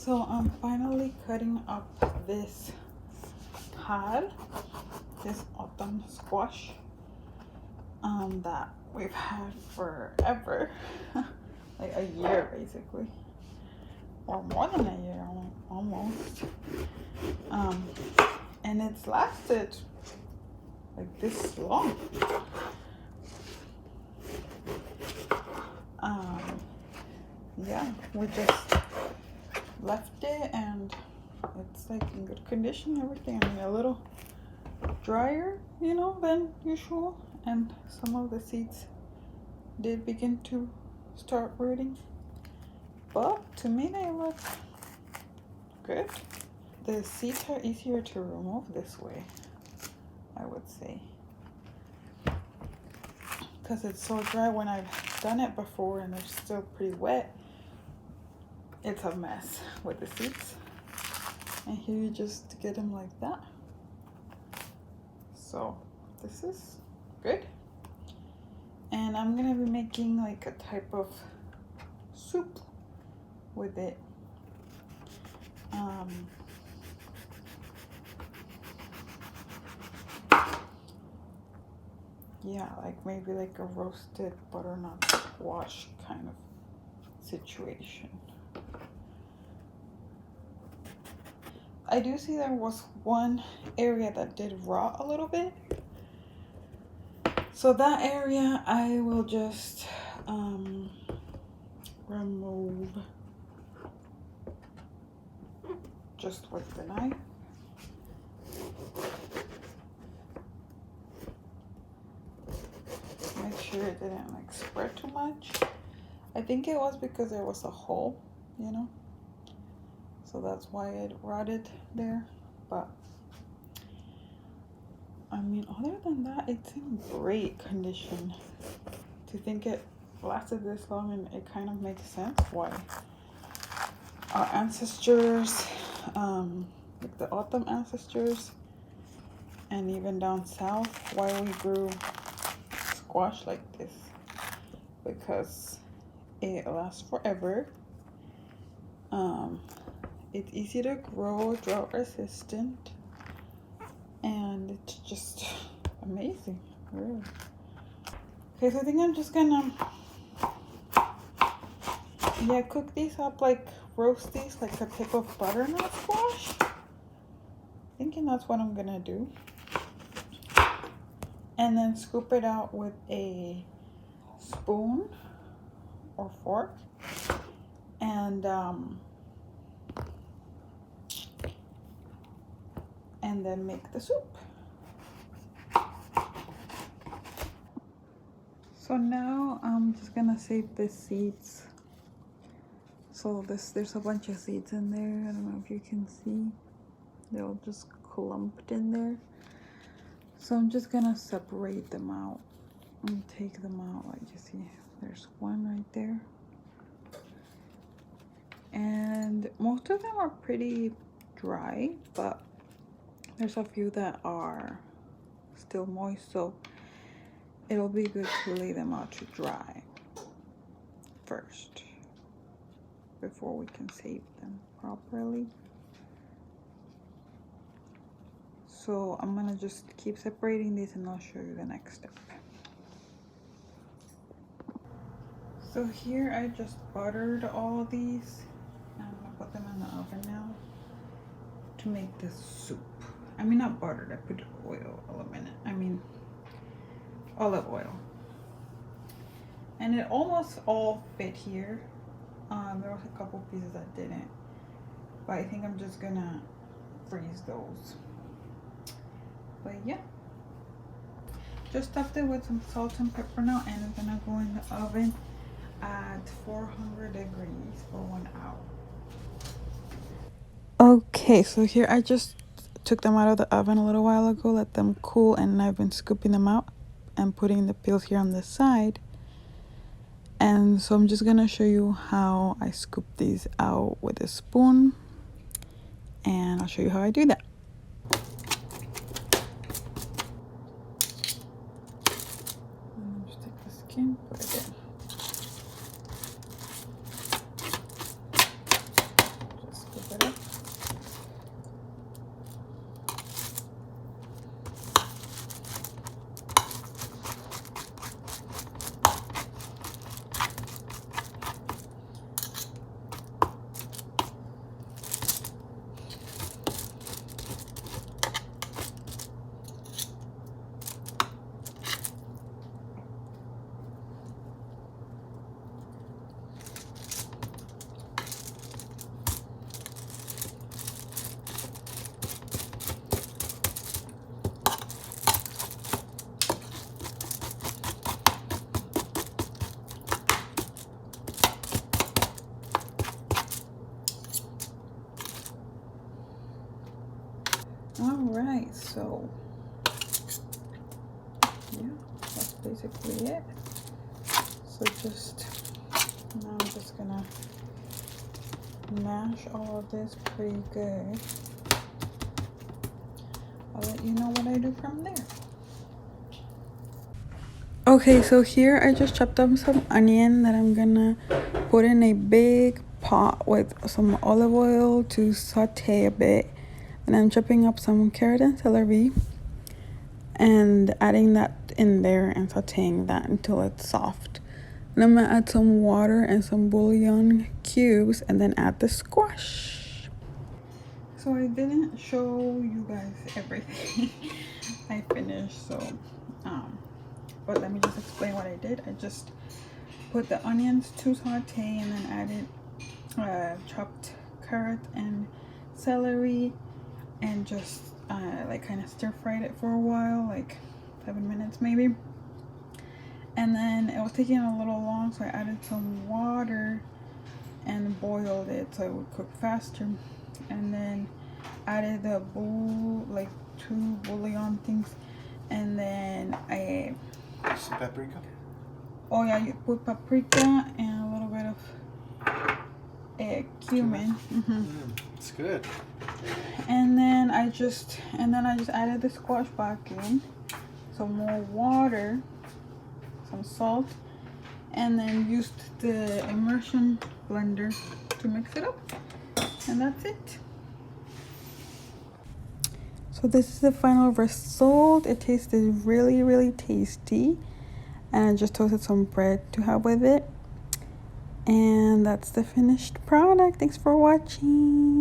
So I'm finally cutting up this pod, this autumn squash that we've had forever, like a year basically, or more than a year almost. And it's lasted like this long. Yeah, we just left it and it's like in good condition, everything. I mean, a little drier, than usual, and some of the seeds did begin to start rooting, but to me they look good. The seeds are easier to remove this way, I would say, because it's so dry. When I've done it before and they're still pretty wet, it's a mess with the seeds. And here you just get them like that. So this is good. And I'm gonna be making like a type of soup with it. Yeah, like maybe like a roasted butternut squash kind of situation. I do see there was one area that did rot a little bit. So that area I will just remove just with the knife. Make sure it didn't like spread too much. I think it was because there was a hole, so that's why it rotted there. But I mean, other than that, it's in great condition. To think it lasted this long, and it kind of makes sense why our ancestors, like the autumn ancestors, and even down south, why we grew squash like this, because it lasts forever. It's easy to grow, drought resistant, and it's just amazing, really. Okay, so I think I'm just gonna cook these up, like roast these like a type of butternut squash. Thinking that's what I'm gonna do. And then scoop it out with a spoon or fork, and then make the soup. So now I'm just gonna save the seeds. So there's a bunch of seeds in there. I don't know if you can see. They're all just clumped in there. So I'm just gonna separate them out and take them out. Like you see, there's one right there. And most of them are pretty dry, but there's a few that are still moist, so it'll be good to lay them out to dry first before we can save them properly. So I'm gonna just keep separating these and I'll show you the next step. So here I just buttered all of these. I'm gonna put them in the oven now to make this soup. I mean, not buttered, I put oil, olive oil. And it almost all fit here. There was a couple pieces that didn't, but I think I'm just gonna freeze those. But yeah, just stuffed it with some salt and pepper now, and it's gonna go in the oven at 400 degrees for 1 hour. Okay, so here I just took them out of the oven a little while ago, let them cool, and I've been scooping them out and putting the peels here on the side. And so I'm just gonna show you how I scoop these out with a spoon, and I'll show you how I do that. Just take the skin, put it in. Just So yeah, that's basically it. So just now I'm just gonna mash all of this pretty good. I'll let you know what I do from there. Okay, so here I just chopped up some onion that I'm gonna put in a big pot with some olive oil to saute a bit. And I'm chopping up some carrot and celery and adding that in there and sauteing that until it's soft. And I'm gonna add some water and some bouillon cubes and then add the squash. So I didn't show you guys everything I finished, so but let me just explain what I did. I just put the onions to saute and then added chopped carrot and celery and just like kind of stir fried it for a while, like 7 minutes maybe. And then it was taking a little long, so I added some water and boiled it so it would cook faster. And then added the like 2 bouillon things, and then I some paprika. Oh yeah, you put paprika and a little bit of cumin. It's good. And then I just added the squash back in, some more water, some salt, and then used the immersion blender to mix it up, and that's it. So this is the final result. It tasted really, really tasty. And I just toasted some bread to have with it. And that's the finished product. Thanks for watching.